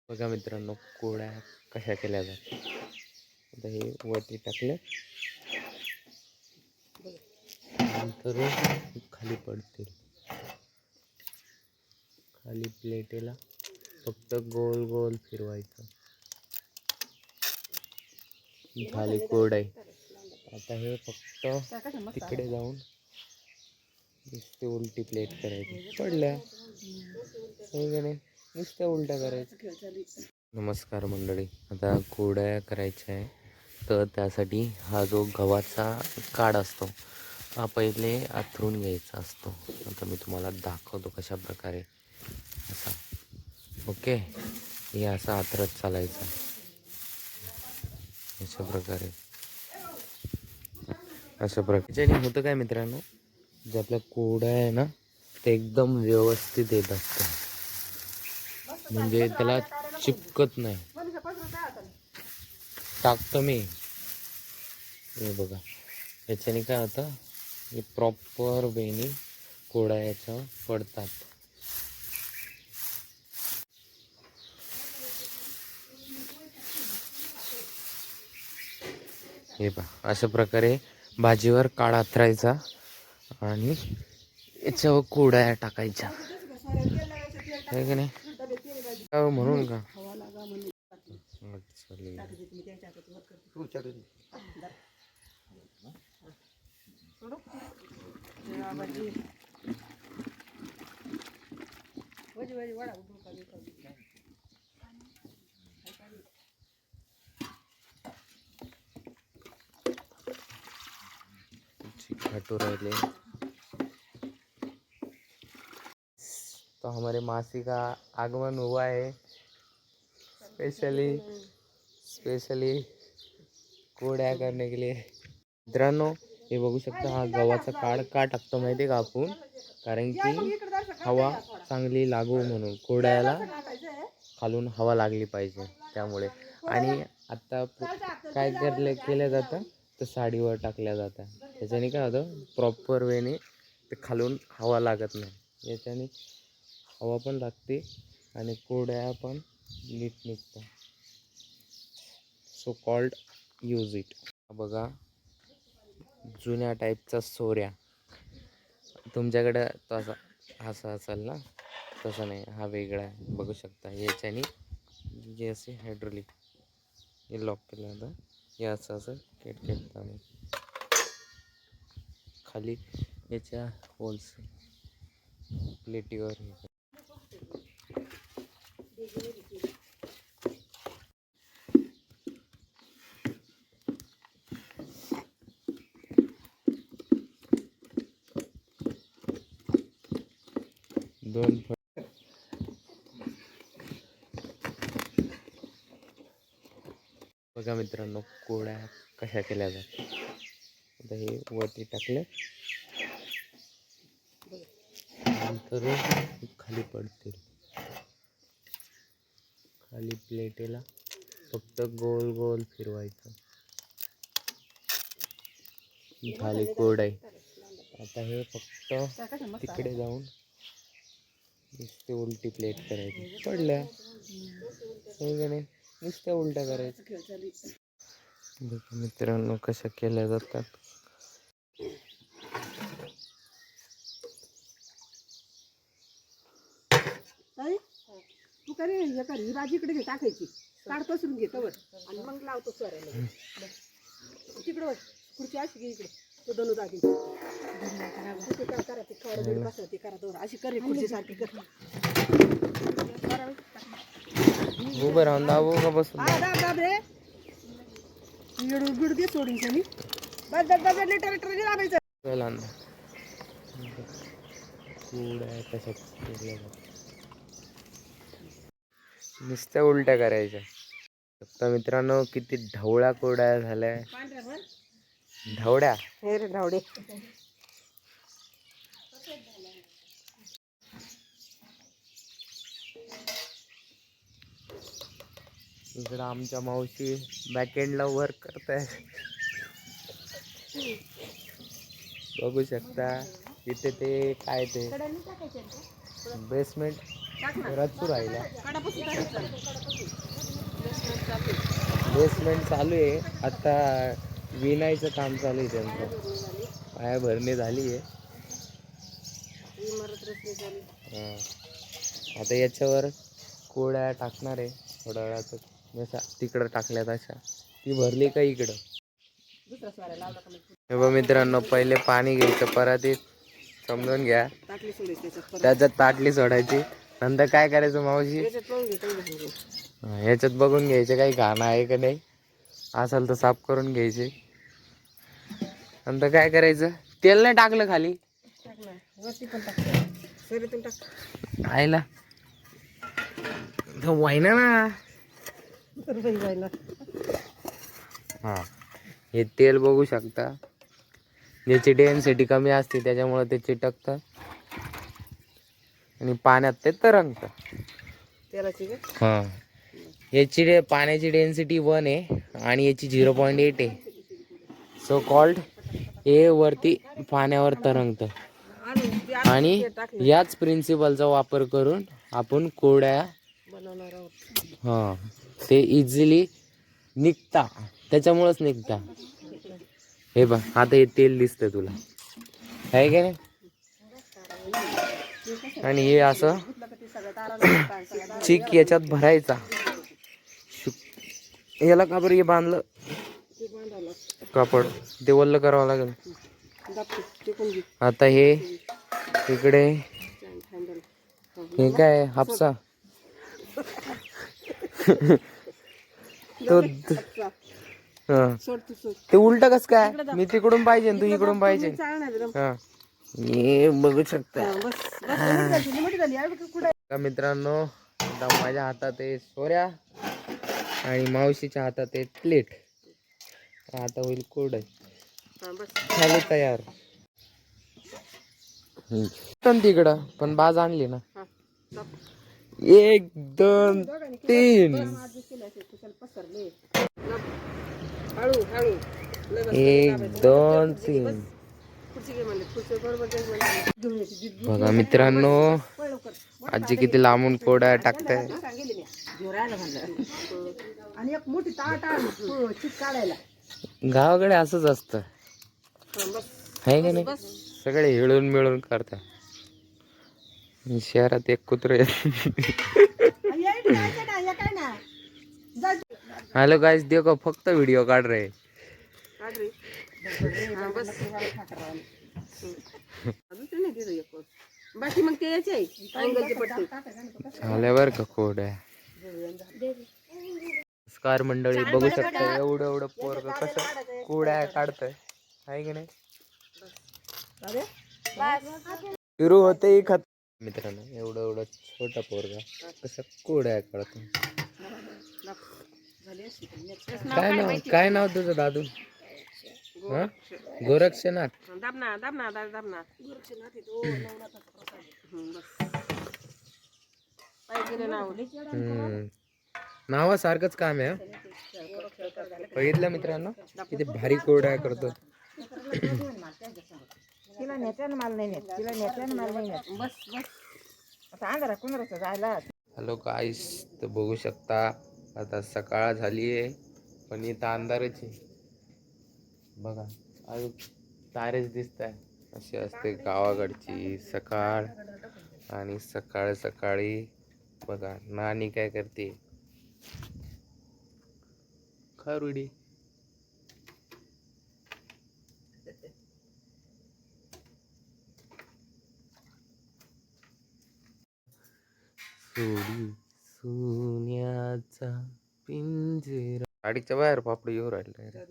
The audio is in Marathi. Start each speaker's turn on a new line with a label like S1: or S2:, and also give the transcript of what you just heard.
S1: बघा मित्रांनो, कोड्या कशा केल्या जातात. आता हे वरती टाकले नंतर खाली पडतील. खाली प्लेटेला फक्त गोल गोल फिरवायचं. झाली कोडाई. आता हे फक्त तिकडे जाऊन नुसते उलटी प्लेट करायची. पडल्या नुसत्या उलट्या करायच्या. नमस्कार मंडळी, आता कोड्या करायच्या आहे तर त्यासाठी हा जो गव्हाचा काड असतो हा पहिले आथरून घ्यायचा असतो. आता मी तुम्हाला दाखवतो कशा प्रकारे. असा ओके, हे असं आथरत चालायचं अशा प्रकारे. ज्याने होतं काय मित्रांनो, जे आपल्या कोड्या आहे ना ते एकदम व्यवस्थित येत असतं, म्हणजे त्याला चिपकत नाही. टाकतो मी, हे बघा याच्याने काय होतं, हे प्रॉपर वेनी कोड्या याच्या पडतात. हे पहा, अशा प्रकारे भाजीवर काढा आथरायचा आणि याच्यावर कोड्या टाकायच्या, आहे की नाही? म्हणून का हटो रहे। तो हमारे मासी का आगमन हुआ है, स्पेशली कोड्या करने के लिए। मित्रांनो, हे बघू शकता, हा गव्हाचा काड का टाकतो माहिती आहे का आपण? कारण की हवा चांगली लागू म्हणून, कोड्याला खालून हवा लागली पाहिजे त्यामुळे. आणि आता काय केलं जातं तर साडीवर टाकल्या जातं. त्याच्याने काय होतं, प्रॉपर वेने ते खालून हवा लागत नाही. याच्याने हवा पण लागते आणि कोड्या पण नीट निघतात. So called use it. बघा, जुन्या टाईपचा सोऱ्या. तुमच्याकडं तसा असा असेल ना, तसा नाही, हा वेगळा आहे. बघू शकता याच्याने जे असे हायड्रोलिक हे लॉक केलं जातं. हे असं असं केटकेटताना खाली याच्या होल्स प्लेटीवर दोन. बघा मित्रांनो, कोड्या कशा केल्या जातात. आता हे वरती टाकले नंतर खाली पडतील. खाली प्लेटेला फक्त गोल गोल फिरवायचं. झाली कोडाई. आता हे फक्त तिकडे जाऊन नुसते उलटी प्लेट करायची. पडल्या नुसत्या उलट्या करायच्या. मित्रांनो, कशा केल्या जातात.
S2: तू करे हे कर, ही भाजी इकडे घे, टाकायची, काढ पसरून घे तवर आणि मग लावतो सोऱ्याला. तिकडे खुर्ची अशी घे, इकडे तो दोन जागी ते करा, ते खरं बसलं ते करा, दोन अशी कर, खुर्ची सारखी कर.
S1: उभं राहून दाबू का बसून?
S2: हा, दाब दाब रे, गुड दे सोडून सनी बस बस बस, लिटर लिटर दाबायचं.
S1: कोड्या कशा केल्या जातात, नुसत्या उलट्या करायच्या. आता मित्रांनो, किती ढवळ्या कोड्या झाल्या. ढवड्या
S2: हे रे ढवडे.
S1: इकडं आमच्या मावशी बॅकएंडला वर्क करताय. बघू शकता इथे ते काय ते बेसमेंट रचू राहिला. बेसमेंट चालू आहे आता, विनायचं काम चालू आहे त्यांचं. पाया भरणी झाली आहे.
S2: इमारत रचने झाली.
S1: आता याच्यावर कोड्या टाकणार आहे थोड्या वेळात. जसा तिकडं टाकल्या तशा ती भरली का इकडं.
S2: दुसरा स्वाऱ्या लावला का मग
S1: हे बघ मित्रांनो, पहिले पाणी घ्यायचं परातीत, समजून घ्या.
S2: ताटली सोडायची त्याच्यात परत.
S1: त्याच्यात ताटली सोडायची. नंतर काय करायचं मावशी?
S2: याच्यात पाहून घे तेवढं घालून.
S1: याच्यात बघून घ्यायचं काही घाण आहे का नाही, असेल तर साफ करून घ्यायचे. नंतर काय करायचं? तेल नाही टाकलं खाली
S2: टाक ना, वरती पण टाक, सरीतून टाक.
S1: आयला वाईना ना.
S2: बरोबर जायला.
S1: हा, हे तेल बघू शकता, याची डेन्सिटी कमी असते त्याच्यामुळे ते चिटकतं आणि पाण्यात ते तरंगतं.
S2: तेलाची का?
S1: हा, याची पाण्याची डेन्सिटी 1 आहे आणि याची 0.8 आहे. सो कॉल्ड हे वरती पाण्यावर तरंगतं. आणि याच प्रिन्सिपलचा वापर करून आपण कोड्या
S2: बनवणार आहोत.
S1: हा, ते इझिली निघता, त्याच्यामुळेच निघता. हे बघ, आता हे तेल दिसतं तुला, आहे का नाही? आणि हे असं चिक याच्यात भरायचा. याला का बरं हे बांधलं कापड? ते वल्ल करावं लागेल. आता हे इकडे हे काय हापसा तो हा, ते उलट कस काय? मी तिकडून पाहिजे तू इकडून पाहिजे. हा, हे बघू शकता का मित्रांनो. आता माझ्या हातात आहे सोऱ्या आणि मावशीच्या हातात आहे प्लेट. आता होईल कोड झाले तयार. तिकडं पण बाज आणली ना. 1 2 3 1 2 3. बघा मित्रांनो, आजी किती लांबून कोड्या टाकताय.
S2: आणि एक मोठी ताट आण चिक काढायला.
S1: गावाकडे असंच असतं, आहे का नाही? सगळे हिळून मिळून करतात. शहरात एक कुत्रे. हेलो गाइस, देखो फक्त व्हिडिओ काढ रहे.
S2: बाकी मग ते याचे अँगलचे पट्टे
S1: झाल्या बर का कोड्या. नमस्कार मंडळी, बघू शकता एवढं एवढं पोरग कसं कोड्या काढतंय, आहे की नाही? सुरू होते खत. मित्रांनो, एवढं एवढं छोटा पोरगा कसं कोड्या काढतो. काय नाव तुझं दादू? गोरक्षनाथ.
S2: दाबना दाबना दाबना गोरक्षनाथ आहे तो. नवनाथाचा प्रसाद. पाहिजे नाव.
S1: नावासारखंच काम आहे. बघितलं मित्रांनो किती भारी कोड्या करतो.
S2: तिला नेत्यानं माल नाही नेत, तिला नेत्यानं माल नाही नेत. बस बस आता अंधारा कुणाचं जायला.
S1: हॅलो गाईस, तर बघू शकता आता सकाळ झाली आहे पण इथं अंधारच आहे. बघा अजून तारेच दिसत आहे. अशी असते गावाकडची सकाळ. आणि सकाळ सकाळी बघा नानी काय करते, खरुडी. सोडी सोन्याचा पिंजरा. गाडीच्या बाहेर पापडी येऊ राहिला.